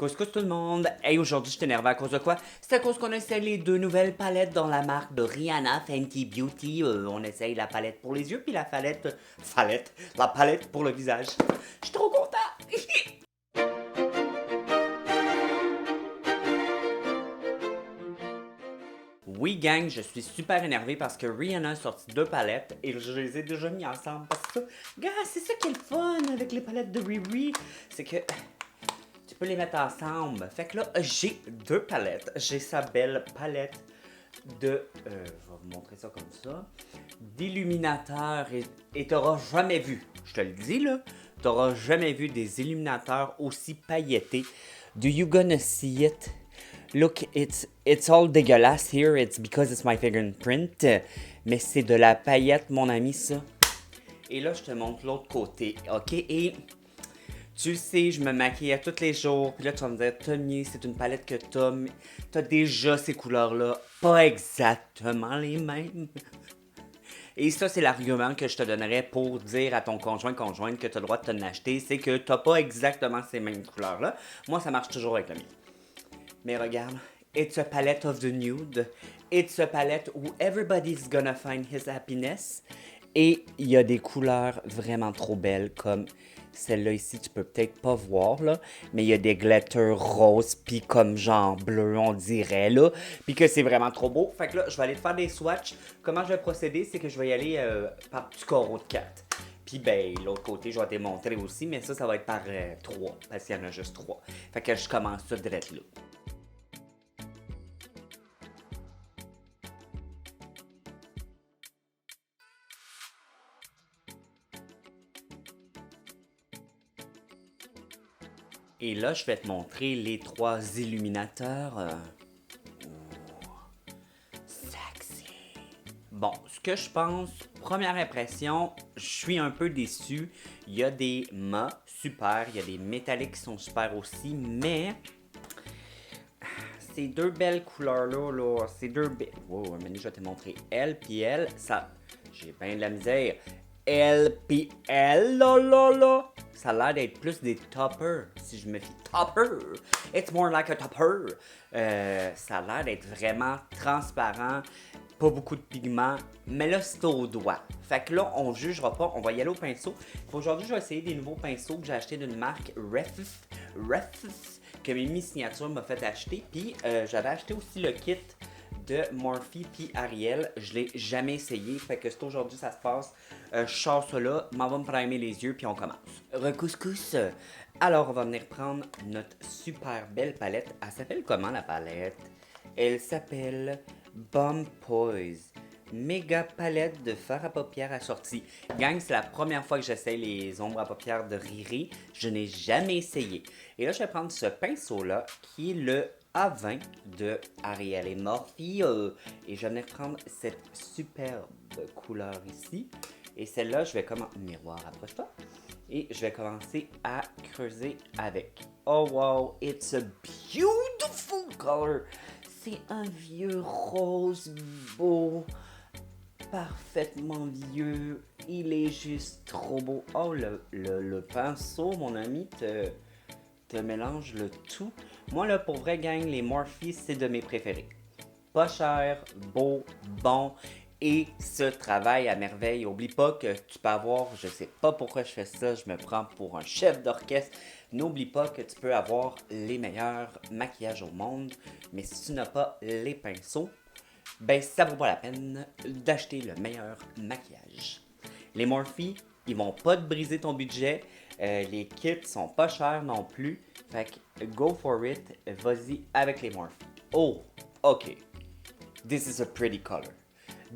Couscous tout le monde! Hey, aujourd'hui, je suis énervé à cause de quoi? C'est à cause qu'on essaie les deux nouvelles palettes dans la marque de Rihanna Fenty Beauty. On essaye la palette pour les yeux, puis la palette... La palette pour le visage. Je suis trop content! Oui, gang, je suis super énervé parce que Rihanna a sorti deux palettes et je les ai déjà mis ensemble. Parce que, gars, c'est ça qui est le fun avec les palettes de Riri. C'est que tu peux les mettre ensemble. Fait que là, j'ai deux palettes. J'ai sa belle palette de... je vais vous montrer ça comme ça. D'illuminateurs. Et t'auras jamais vu, je te le dis là, t'auras jamais vu des illuminateurs aussi pailletés. Do you gonna see it? Look, it's all dégueulasse here. It's because it's my fingerprint. Mais c'est de la paillette, mon ami, ça. Et là, je te montre l'autre côté, ok? Et tu sais, je me maquille tous les jours. Puis là, tu vas me dire, Tommy, c'est une palette que t'as déjà ces couleurs-là. Pas exactement les mêmes. Et ça, c'est l'argument que je te donnerais pour dire à ton conjointe que tu as le droit de t'en acheter. C'est que t'as pas exactement ces mêmes couleurs-là. Moi, ça marche toujours avec le mien. Mais regarde, it's a palette of the nude. It's a palette où everybody's gonna find his happiness. Et il y a des couleurs vraiment trop belles comme celle-là ici, tu peux peut-être pas voir là, mais il y a des glitters roses puis comme genre bleu on dirait là, puis que c'est vraiment trop beau. Fait que là, je vais aller te faire des swatchs. Comment je vais procéder, c'est que je vais y aller par petit carreau de 4. Puis ben, l'autre côté, je vais te montrer aussi, mais ça va être par 3, parce qu'il y en a juste 3. Fait que je commence ça direct là. Et là, je vais te montrer les 3 illuminateurs. Sexy. Bon, ce que je pense, première impression, je suis un peu déçu. Il y a des mâts super, il y a des métalliques qui sont super aussi, mais ces deux belles couleurs-là, ces deux belles... Wow, maintenant je vais te montrer elle puis elle, ça... J'ai bien de la misère. Elle puis elle, là. Ça a l'air d'être plus des toppers, si je me fie. Topper! It's more like a topper! Ça a l'air d'être vraiment transparent, pas beaucoup de pigments, mais là, c'est au doigt. Fait que là, on jugera pas, on va y aller au pinceau. Aujourd'hui, je vais essayer des nouveaux pinceaux que j'ai achetés d'une marque Refs, que Mimi Signature m'a fait acheter. Puis, j'avais acheté aussi le kit de Morphe puis Ariel. Je l'ai jamais essayé. Fait que c'est aujourd'hui ça se passe. Je sors ça là, m'en va me primer les yeux puis on commence. Recouscous. Alors on va venir prendre notre super belle palette. Elle s'appelle comment la palette? Elle s'appelle Bomb Poise. Méga palette de fard à paupières assortie. Gang, c'est la première fois que j'essaye les ombres à paupières de Riri. Je n'ai jamais essayé. Et là, je vais prendre ce pinceau-là, qui est le A20 de Ariel et Morphe. Et je vais venir prendre cette superbe couleur ici. Et celle-là, je vais commencer... Miroir, approche-toi. Et je vais commencer à creuser avec. Oh wow, it's a beautiful color. C'est un vieux rose beau, parfaitement vieux. Il est juste trop beau. Oh, le pinceau, mon ami, te mélange le tout. Moi, là, pour vrai, gang, les Morphe, c'est de mes préférés. Pas cher, beau, bon et se travaille à merveille. Oublie pas que tu peux avoir, je sais pas pourquoi je fais ça, je me prends pour un chef d'orchestre. N'oublie pas que tu peux avoir les meilleurs maquillages au monde, mais si tu n'as pas les pinceaux, ben ça vaut pas la peine d'acheter le meilleur maquillage. Les Morphe, ils vont pas te briser ton budget. Les kits sont pas chers non plus. Fait que go for it. Vas-y avec les Morphe. Oh, ok. This is a pretty color.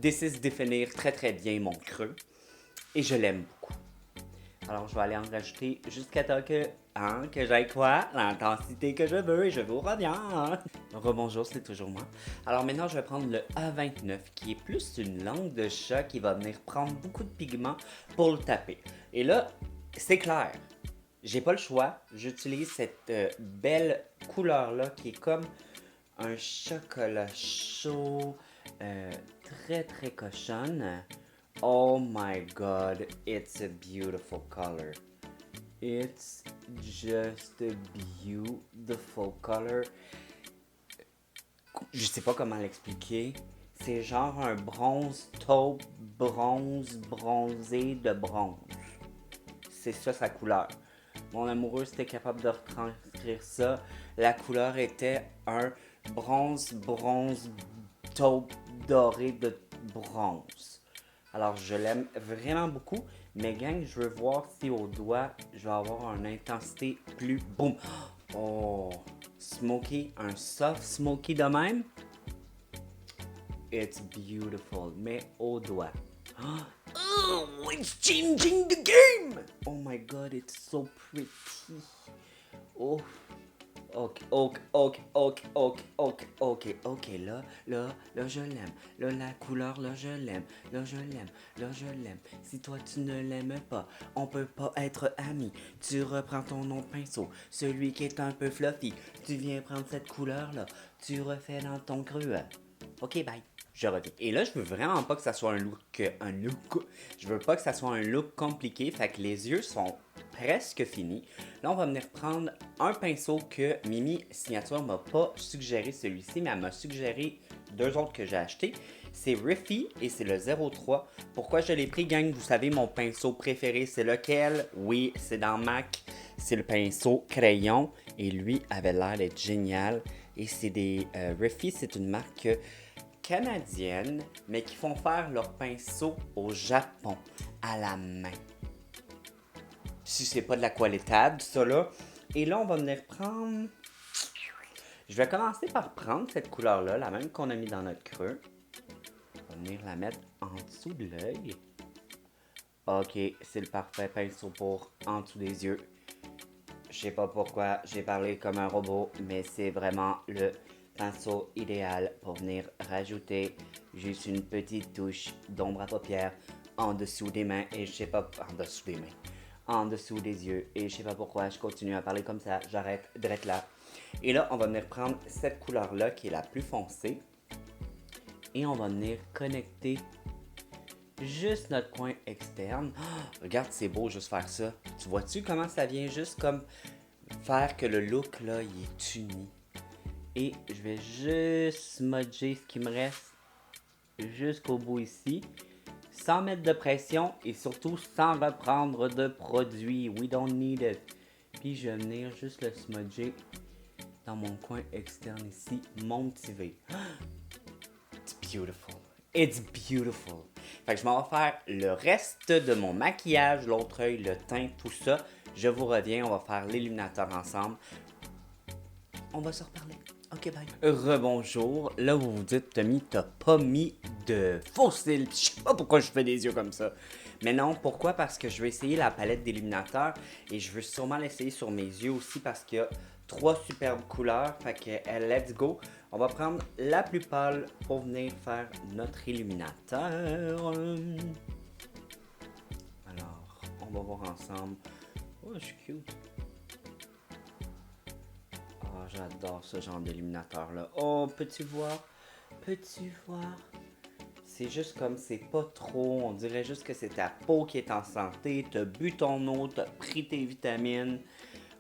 This is définir très très bien mon creux. Et je l'aime beaucoup. Alors je vais aller en rajouter jusqu'à temps que j'aille quoi? L'intensité que je veux et je vous reviens. Rebonjour, c'est toujours moi. Alors maintenant je vais prendre le A29 qui est plus une langue de chat qui va venir prendre beaucoup de pigments pour le taper. Et là, c'est clair. J'ai pas le choix. J'utilise cette belle couleur là qui est comme un chocolat chaud, très très cochonne. Oh my god, it's a beautiful color. It's just a beautiful color. Je sais pas comment l'expliquer. C'est genre un bronze taupe, bronzé de bronze. C'est ça sa couleur. Mon amoureuse était capable de retranscrire ça. La couleur était un bronze taupe doré de bronze. Alors je l'aime vraiment beaucoup. Mais gang, je veux voir si au doigt, je vais avoir une intensité plus boum. Oh, smoky, un soft smoky de même. It's beautiful, mais au doigt. Oh, it's changing the game! Oh my god, it's so pretty. Oh, ok, là, je l'aime. Là, la couleur, là, je l'aime. Là, je l'aime. Là, je l'aime. Si toi, tu ne l'aimes pas, on peut pas être amis. Tu reprends ton nom de pinceau, celui qui est un peu fluffy. Tu viens prendre cette couleur-là, tu refais dans ton creux. Ok, bye. Je reviens. Et là, je veux vraiment pas que ça soit un look. Je veux pas que ça soit un look compliqué. Fait que les yeux sont presque finis. Là, on va venir prendre un pinceau que Mimi Signature m'a pas suggéré celui-ci, mais elle m'a suggéré deux autres que j'ai achetés. C'est Riffy et c'est le 03. Pourquoi je l'ai pris, gang? Vous savez, mon pinceau préféré, c'est lequel? Oui, c'est dans MAC. C'est le pinceau crayon. Et lui avait l'air d'être génial. Et c'est des... Riffy, c'est une marque canadienne, mais qui font faire leurs pinceaux au Japon, à la main. Si c'est pas de la qualité, ça là. Et là, on va venir prendre... Je vais commencer par prendre cette couleur-là, la même qu'on a mis dans notre creux. On va venir la mettre en dessous de l'œil. Ok, c'est le parfait pinceau pour en dessous des yeux. Je sais pas pourquoi j'ai parlé comme un robot, mais c'est vraiment le pinceau idéal pour venir rajouter juste une petite touche d'ombre à paupières en dessous des mains et je sais pas en dessous des yeux et je sais pas pourquoi je continue à parler comme ça, j'arrête d'être là. Et là, on va venir prendre cette couleur-là qui est la plus foncée et on va venir connecter juste notre coin externe. Oh, regarde, c'est beau juste faire ça. Tu vois-tu comment ça vient juste comme faire que le look là, il est uni. Et je vais juste smudger ce qui me reste jusqu'au bout ici, sans mettre de pression et surtout sans reprendre de produit. We don't need it. Puis je vais venir juste le smudger dans mon coin externe ici, mon petit V. It's beautiful. It's beautiful. Fait que je m'en vais faire le reste de mon maquillage, l'autre œil, le teint, tout ça. Je vous reviens, on va faire l'illuminateur ensemble. On va se reparler. Ok, bye. Rebonjour. Là, vous vous dites, Tommy, t'as pas mis de faux cils. Je sais pas pourquoi je fais des yeux comme ça. Mais non, pourquoi? Parce que je vais essayer la palette d'illuminateur et je veux sûrement l'essayer sur mes yeux aussi parce qu'il y a 3 superbes couleurs. Fait que, let's go. On va prendre la plus pâle pour venir faire notre illuminateur. Alors, on va voir ensemble. Oh, je suis cute. Oh, j'adore ce genre d'illuminateur-là. Oh, peux-tu voir? Peux-tu voir? C'est juste comme c'est pas trop. On dirait juste que c'est ta peau qui est en santé. T'as bu ton eau, t'as pris tes vitamines.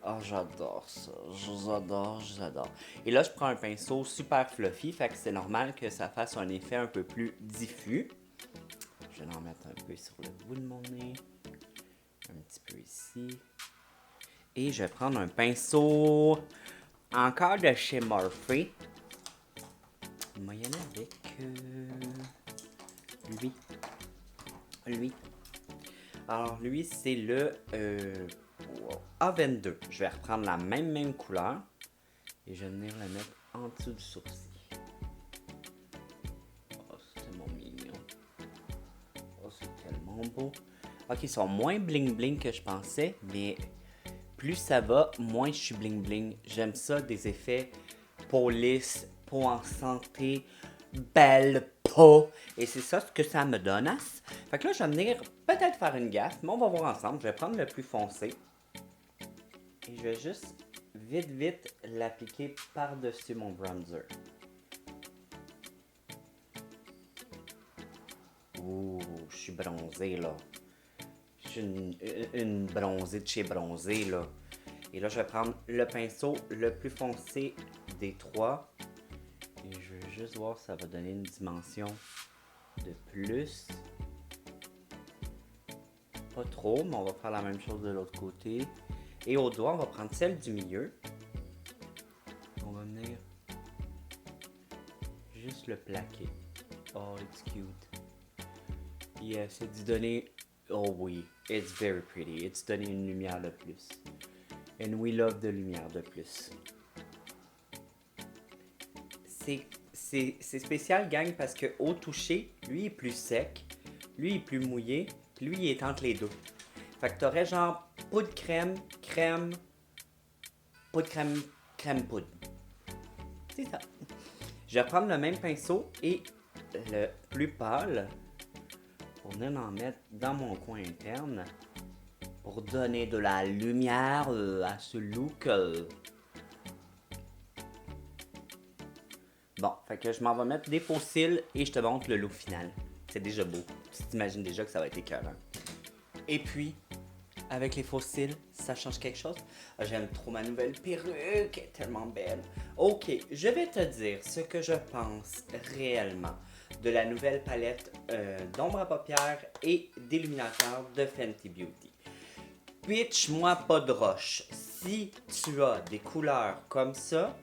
Oh, j'adore ça. J'adore. Et là, je prends un pinceau super fluffy. Fait que c'est normal que ça fasse un effet un peu plus diffus. Je vais en mettre un peu sur le bout de mon nez. Un petit peu ici. Et je vais prendre un pinceau... encore de chez Morphe. On va y aller avec lui. Alors lui c'est le A22. Je vais reprendre la même couleur et je vais venir la mettre en dessous du sourcil. Oh, c'est tellement mignon. Oh, c'est tellement beau. Ok, ils sont moins bling bling que je pensais, mais plus ça va, moins je suis bling bling. J'aime ça, des effets peau lisse, peau en santé, belle peau. Et c'est ça ce que ça me donne. Fait que là, je vais venir peut-être faire une gaffe, mais on va voir ensemble. Je vais prendre le plus foncé. Et je vais juste vite l'appliquer par-dessus mon bronzer. Ouh, je suis bronzé là. Je suis une bronzée de chez Bronzé, là. Et là, je vais prendre le pinceau le plus foncé des trois. Et je veux juste voir si ça va donner une dimension de plus. Pas trop, mais on va faire la même chose de l'autre côté. Et au doigt, on va prendre celle du milieu. On va venir juste le plaquer. Oh, it's cute. Yeah, c'est d'y donner... Oh oui, it's very pretty. It's donner une lumière de plus. And we love de lumière de plus. C'est spécial, gang, parce que au toucher, lui est plus sec, lui est plus mouillé, puis lui il est entre les deux. Fait que t'aurais genre poudre crème, crème, poudre crème, crème poudre. C'est ça. Je vais prendre le même pinceau et le plus pâle pour venir en mettre dans mon coin interne pour donner de la lumière à ce look. Bon, fait que je m'en vais mettre des faux cils et je te montre le look final. C'est déjà beau. Tu t'imagines déjà que ça va être écœurant. Et puis, avec les faux cils, ça change quelque chose. Ah, j'aime trop ma nouvelle perruque, elle est tellement belle. Ok, je vais te dire ce que je pense réellement de la nouvelle palette d'ombre à paupières et d'illuminateur de Fenty Beauty. Pitch-moi pas de roche. Si tu as des couleurs comme ça,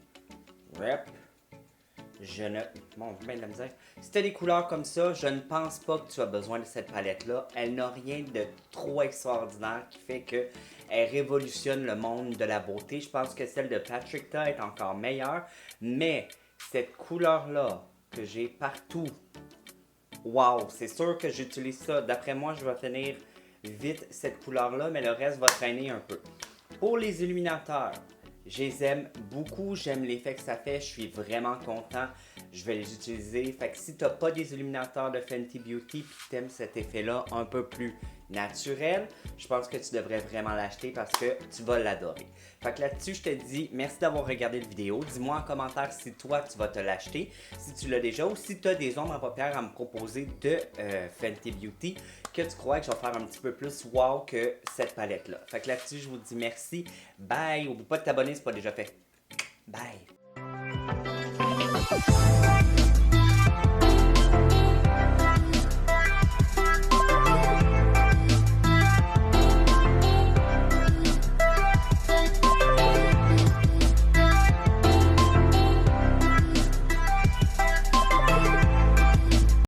je ne... Bon, bien de la misère. Si tu as des couleurs comme ça, je ne pense pas que tu as besoin de cette palette-là. Elle n'a rien de trop extraordinaire qui fait qu'elle révolutionne le monde de la beauté. Je pense que celle de Patrick Ta est encore meilleure. Mais cette couleur-là que j'ai partout, wow, c'est sûr que j'utilise ça. D'après moi, je vais finir vite cette couleur-là, mais le reste va traîner un peu. Pour les illuminateurs, je les aime beaucoup, j'aime l'effet que ça fait, je suis vraiment content, je vais les utiliser. Fait que si tu n'as pas des illuminateurs de Fenty Beauty et que tu aimes cet effet-là un peu plus naturel, je pense que tu devrais vraiment l'acheter parce que tu vas l'adorer. Fait que là-dessus, je te dis merci d'avoir regardé la vidéo. Dis-moi en commentaire si toi, tu vas te l'acheter, si tu l'as déjà ou si tu as des ombres à paupières à me proposer de Fenty Beauty que tu crois que je vais faire un petit peu plus wow que cette palette-là. Fait que là-dessus, je vous dis merci. Bye! N'oublie pas de t'abonner si ce n'est pas déjà fait. Bye!